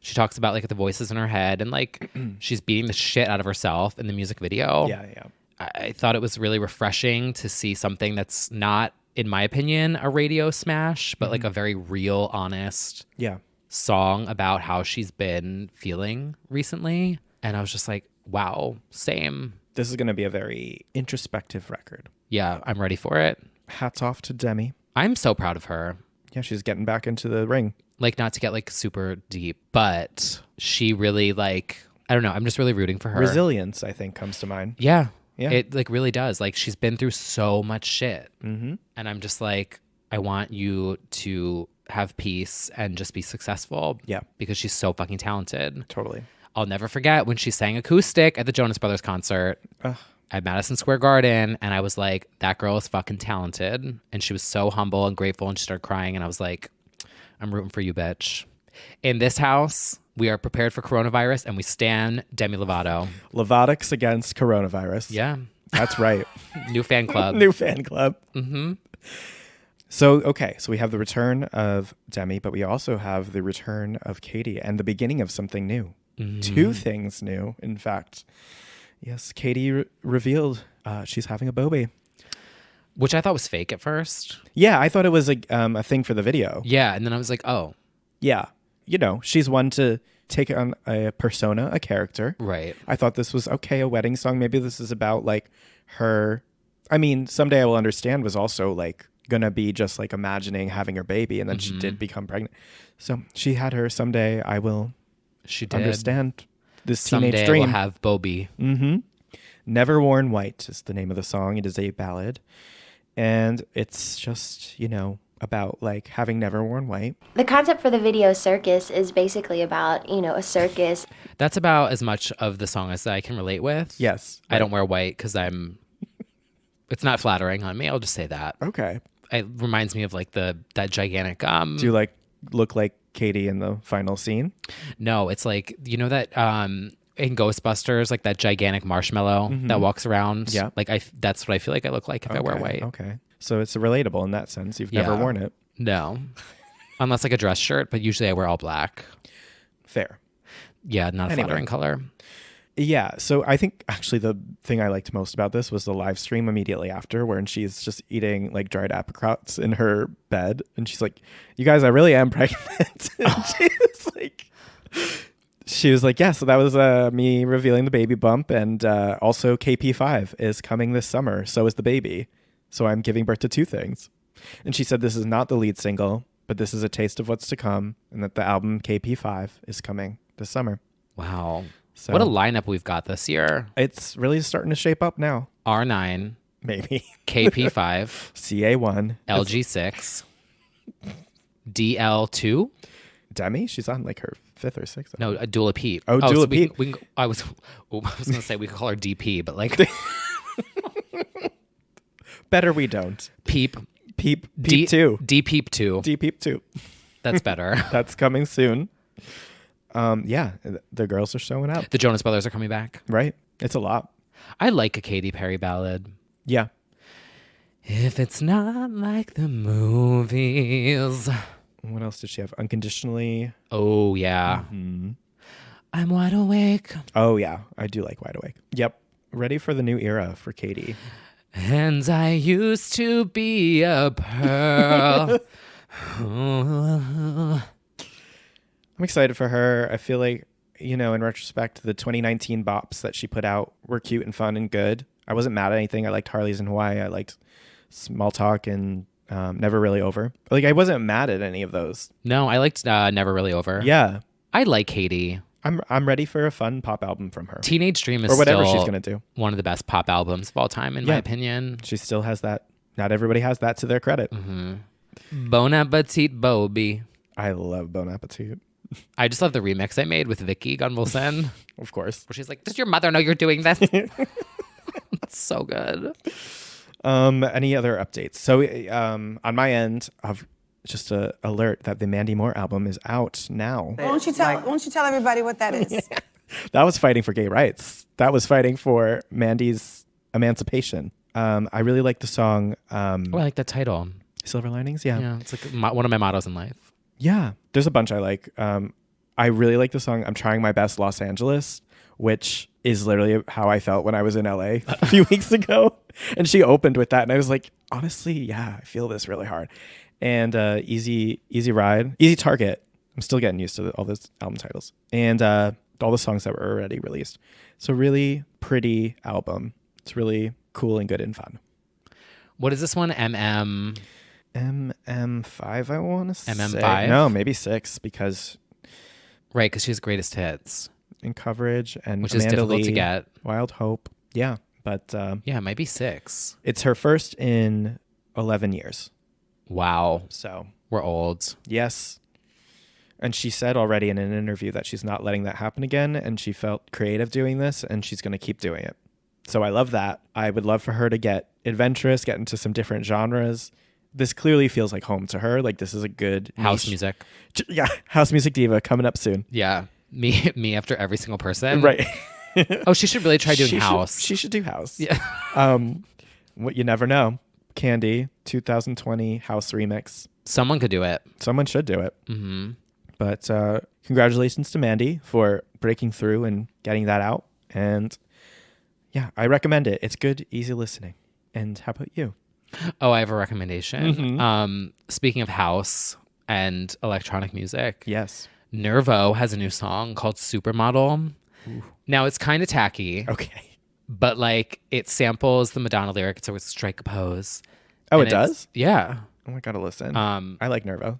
She talks about like the voices in her head and like she's beating the shit out of herself in the music video. Yeah. I thought it was really refreshing to see something that's not, in my opinion, a radio smash, but like a very real, honest song about how she's been feeling recently. And I was just like, wow, same. This is going to be a very introspective record. Yeah, I'm ready for it. Hats off to Demi. I'm so proud of her. Yeah, she's getting back into the ring. Like, not to get like super deep, but she really like, I don't know, I'm just really rooting for her. Resilience, I think, comes to mind. Yeah. Yeah. It like really does. Like she's been through so much shit. And I'm just like, I want you to have peace and just be successful. Yeah. Because she's so fucking talented. Totally. I'll never forget when she sang acoustic at the Jonas Brothers concert at Madison Square Garden. And I was like, that girl is fucking talented. And she was so humble and grateful and she started crying. And I was like, I'm rooting for you, bitch. In this house, we are prepared for coronavirus and we stand Demi Lovato. Lovatics against coronavirus. Yeah. That's right. New fan club. New fan club. So we have the return of Demi, but we also have the return of Katy and the beginning of something new. 2 things new, in fact. Yes, Katy revealed she's having a baby. Which I thought was fake at first. Yeah, I thought it was a thing for the video. Yeah, and then I was like, oh. Yeah. She's one to take on a persona, a character. Right. I thought this was, a wedding song. Maybe this is about, like, her. I mean, Someday I Will Understand was also, like, going to be just, like, imagining having her baby, and then she did become pregnant. So she had her Someday I Will Understand this teenage Someday dream. We'll have Bobby. Never Worn White is the name of the song. It is a ballad. And it's just, about like having never worn white. The concept for the video Circus is basically about, a circus. That's about as much of the song as I can relate with. Yes. I don't wear white because it's not flattering on me. I'll just say that. Okay. It reminds me of like that gigantic. Do you like look like Katy in the final scene? No, it's like, that in Ghostbusters, like that gigantic marshmallow that walks around. Yeah. Like that's what I feel like I look like if I wear white. Okay. So it's relatable in that sense. You've never worn it. No. Unless like a dress shirt, but usually I wear all black. Fair. Yeah, not a flattering color. Yeah. So I think actually the thing I liked most about this was the live stream immediately after, wherein she's just eating like dried apricots in her bed. And she's like, you guys, I really am pregnant. And she was like, yeah, so that was me revealing the baby bump. And also KP5 is coming this summer. So is the baby. So I'm giving birth to 2 things. And she said this is not the lead single, but this is a taste of what's to come, and that the album KP5 is coming this summer. Wow. So what a lineup we've got this year. It's really starting to shape up now. R9. Maybe. KP5. CA1. LG6. DL2. Demi? She's on like her 5th or 6th. No, Dua Lipa. Oh, Dua Lipa. I was going to say we could call her DP, but like... Better we don't. Peep 2. D-Peep 2. D-Peep 2. That's better. That's coming soon. Yeah, the girls are showing up. The Jonas Brothers are coming back. Right. It's a lot. I like a Katy Perry ballad. Yeah. If it's not like the movies. What else did she have? Unconditionally. Oh, yeah. I'm wide awake. Oh, yeah. I do like Wide Awake. Yep. Ready for the new era for Katy. And I used to be a pearl. I'm excited for her. I feel like, in retrospect, the 2019 bops that she put out were cute and fun and good. I wasn't mad at anything. I liked Harley's in Hawaii. I liked Small Talk and Never Really Over. Like, I wasn't mad at any of those. No, I liked Never Really Over. Yeah. I like Katy. I'm ready for a fun pop album from her. Teenage Dream is or whatever still she's gonna do. One of the best pop albums of all time, in my opinion. She still has that. Not everybody has that to their credit. Bon Appetit Bobby. I love Bon Appetit. I just love the remix I made with Vicky Gunvalson. Of course. Where she's like, does your mother know you're doing this? It's so good. Any other updates? So on my end, I've just a alert that the Mandy Moore album is out now. Won't you tell everybody what that is? That was fighting for gay rights. That was fighting for Mandy's emancipation. I really like the song. I like that title. Silver Linings? Yeah. Yeah, it's like one of my mottos in life. Yeah. There's a bunch I like. I really like the song I'm Trying My Best Los Angeles, which is literally how I felt when I was in LA a few weeks ago. And she opened with that. And I was like, honestly, yeah, I feel this really hard. And Easy Ride, Easy Target. I'm still getting used to all those album titles. And all the songs that were already released. So really pretty album. It's really cool and good and fun. What is this one? MM5, I want to say. MM5? No, maybe 6 because... Right, because she has greatest hits. In Coverage and which Amanda is difficult Lee, to get. Wild Hope. Yeah, but... yeah, it might be 6. It's her first in 11 years. Wow. So... We're old. Yes. And she said already in an interview that she's not letting that happen again, and she felt creative doing this, and she's going to keep doing it. So I love that. I would love for her to get adventurous, get into some different genres. This clearly feels like home to her. Like, this is a good house niche. music. Yeah, house music diva coming up soon. Yeah, me after every single person. Right. Oh, she should really try doing house. She should do house. Yeah. What you never know. Candy 2020 house remix. Someone could do it. Someone should do it. Mm-hmm. But congratulations to Mandy for breaking through and getting that out. And yeah, I recommend it. It's good, easy listening. And how about you? Oh, I have a recommendation. Mm-hmm. Speaking of house and electronic music. Yes. NERVO has a new song called Supermodel. Ooh. Now, it's kind of tacky. Okay. But like it samples the Madonna lyric. It's always strike a pose. Oh, it does? Yeah. Oh, I gotta listen. I like NERVO.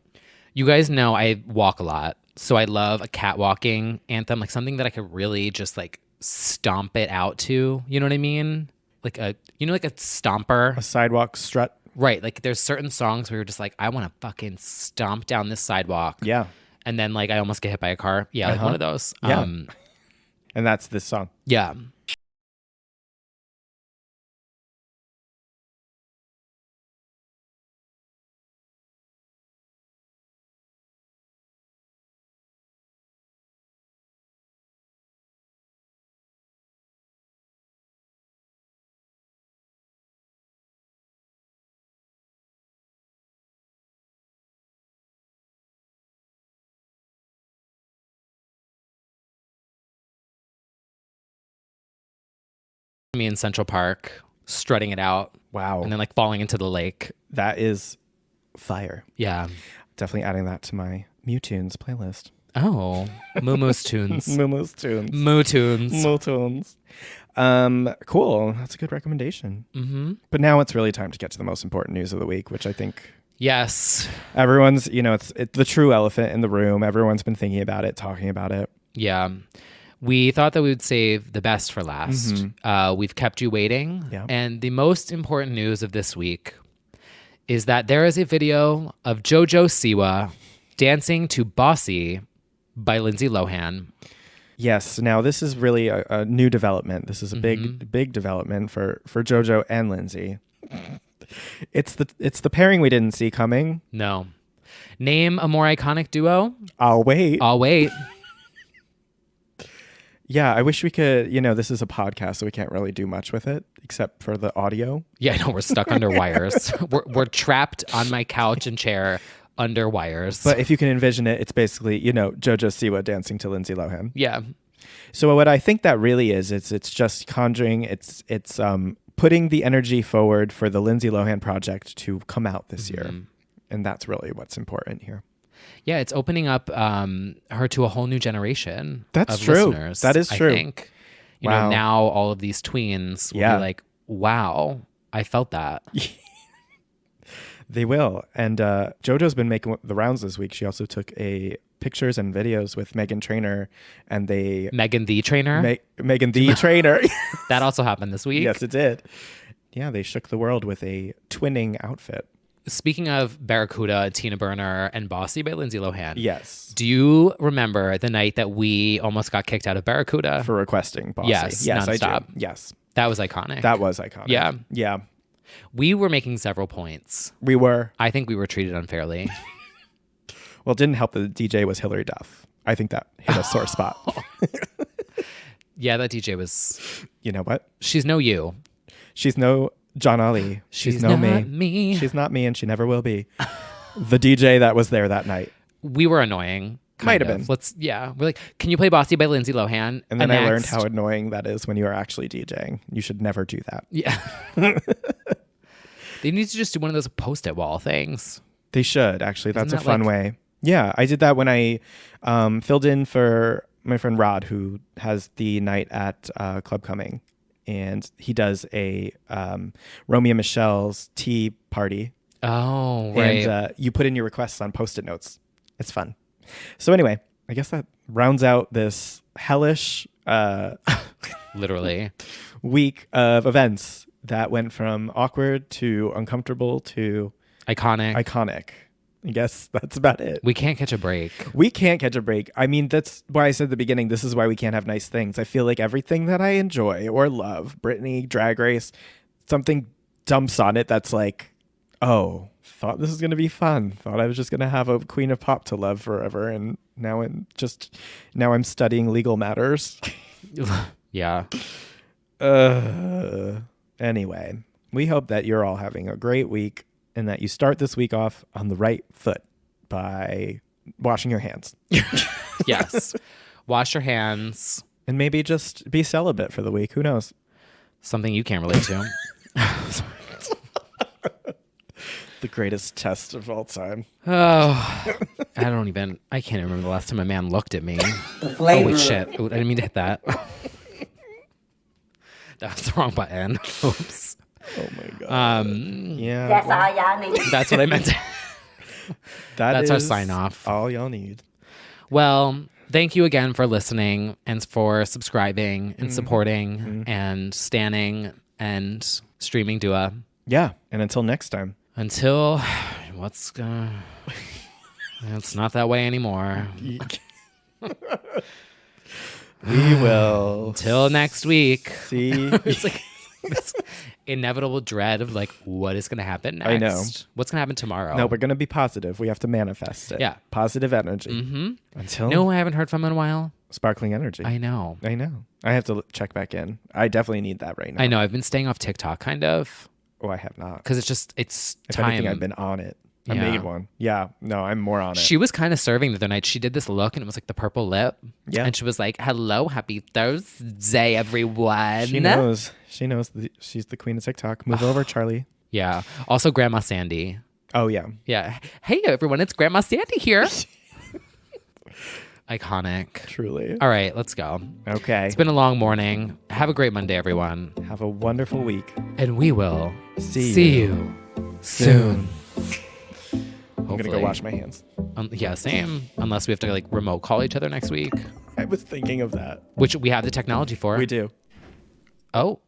You guys know I walk a lot. So I love a catwalking anthem, like something that I could really just like stomp it out to. You know what I mean? Like a stomper. A sidewalk strut. Right. Like there's certain songs where you're just like, I want to fucking stomp down this sidewalk. Yeah. And then like I almost get hit by a car. Yeah, like one of those. Yeah. And that's this song. Yeah. Me in Central Park, strutting it out. Wow. And then like falling into the lake. That is fire. Yeah. Definitely adding that to my Mewtunes playlist. Oh. Moo-Moo's tunes. Moo-Moo's tunes. Moo tunes. Moo tunes. Cool. That's a good recommendation. Mm-hmm. But now it's really time to get to the most important news of the week, which I think... Yes. Everyone's, it's the true elephant in the room. Everyone's been thinking about it, talking about it. Yeah. We thought that we would save the best for last. Mm-hmm. We've kept you waiting. Yeah. And the most important news of this week is that there is a video of Jojo Siwa dancing to Bossy by Lindsay Lohan. Yes. Now, this is really a new development. This is a big development for Jojo and Lindsay. It's the pairing we didn't see coming. No. Name a more iconic duo. I'll wait. Yeah, I wish we could, this is a podcast, so we can't really do much with it, except for the audio. Yeah, no, we're stuck under wires. We're trapped on my couch and chair under wires. But if you can envision it, it's basically, Jojo Siwa dancing to Lindsay Lohan. Yeah. So what I think that really is, it's just conjuring. It's putting the energy forward for the Lindsay Lohan project to come out this year. And that's really what's important here. Yeah, it's opening up her to a whole new generation That's of true. listeners. That is true. I think. You know, now all of these tweens will be like, wow, I felt that. They will. And JoJo's been making the rounds this week. She also took pictures and videos with Meghan Trainor, and they... Meghan the Trainor? Meghan the Trainor. That also happened this week. Yes, it did. Yeah, they shook the world with a twinning outfit. Speaking of Barracuda, Tina Burner, and Bossy by Lindsay Lohan. Yes. Do you remember the night that we almost got kicked out of Barracuda? For requesting Bossy. Yes, I nonstop. do. Yes. That was iconic. That was iconic. Yeah. Yeah. We were making several points. We were. I think we were treated unfairly. Well, it didn't help that the DJ was Hilary Duff. I think that hit a sore spot. Yeah, that DJ was... You know what? She's no you. She's no John Ali. She's no me. She's not me, and she never will be. The DJ that was there that night. We were annoying. Might have been. We're like, can you play Bossy by Lindsay Lohan? And then I learned how annoying that is when you are actually DJing. You should never do that. Yeah. They need to just do one of those post-it wall things. They should, actually. That's a fun way. Yeah, I did that when I filled in for my friend Rod, who has the night at Club Coming. And he does a Romeo and Michelle's tea party. Oh, right. And you put in your requests on Post-it notes. It's fun. So anyway, I guess that rounds out this hellish literally week of events that went from awkward to uncomfortable to iconic. I guess that's about it. We can't catch a break. We can't catch a break. I mean, that's why I said at the beginning, this is why we can't have nice things. I feel like everything that I enjoy or love, Britney, Drag Race, something dumps on it that's like, oh, thought this was going to be fun. Thought I was just going to have a queen of pop to love forever. And now I'm studying legal matters. Yeah. Anyway, we hope that you're all having a great week and that you start this week off on the right foot by washing your hands. Yes. Wash your hands. And maybe just be celibate for the week. Who knows? Something you can't relate to. The greatest test of all time. Oh, I can't remember the last time a man looked at me. Oh, wait, shit. I didn't mean to hit that. That was the wrong button. Oops. Oh my God. Yeah. That's all y'all need. That's what I meant to. That's our sign off. All y'all need. Well, thank you again for listening and for subscribing and supporting and standing and streaming Dua. Yeah. And until next time. Until it's not that way anymore. We will. Until next week. See. It's like this inevitable dread of like, what is going to happen next? I know. What's going to happen tomorrow? No, we're going to be positive. We have to manifest it. Yeah. Positive energy. Until. No, I haven't heard from him in a while. Sparkling energy. I know. I have to check back in. I definitely need that right now. I know. I've been staying off TikTok kind of. Oh, I have not. Because it's if time. anything, I've been on it. I Yeah. made one. Yeah. No, I'm more on it. She was kind of serving the other night. She did this look and it was like the purple lip. Yeah. And she was like, hello, happy Thursday, everyone. She knows. She's the queen of TikTok. Move over, Charlie. Yeah. Also, Grandma Sandy. Oh, yeah. Yeah. Hey, everyone. It's Grandma Sandy here. Iconic. Truly. All right, let's go. Okay. It's been a long morning. Have a great Monday, everyone. Have a wonderful week. And we will see you soon. I'm going to go wash my hands. Yeah, same. Unless we have to like remote call each other next week. I was thinking of that. Which we have the technology for. We do. Oh.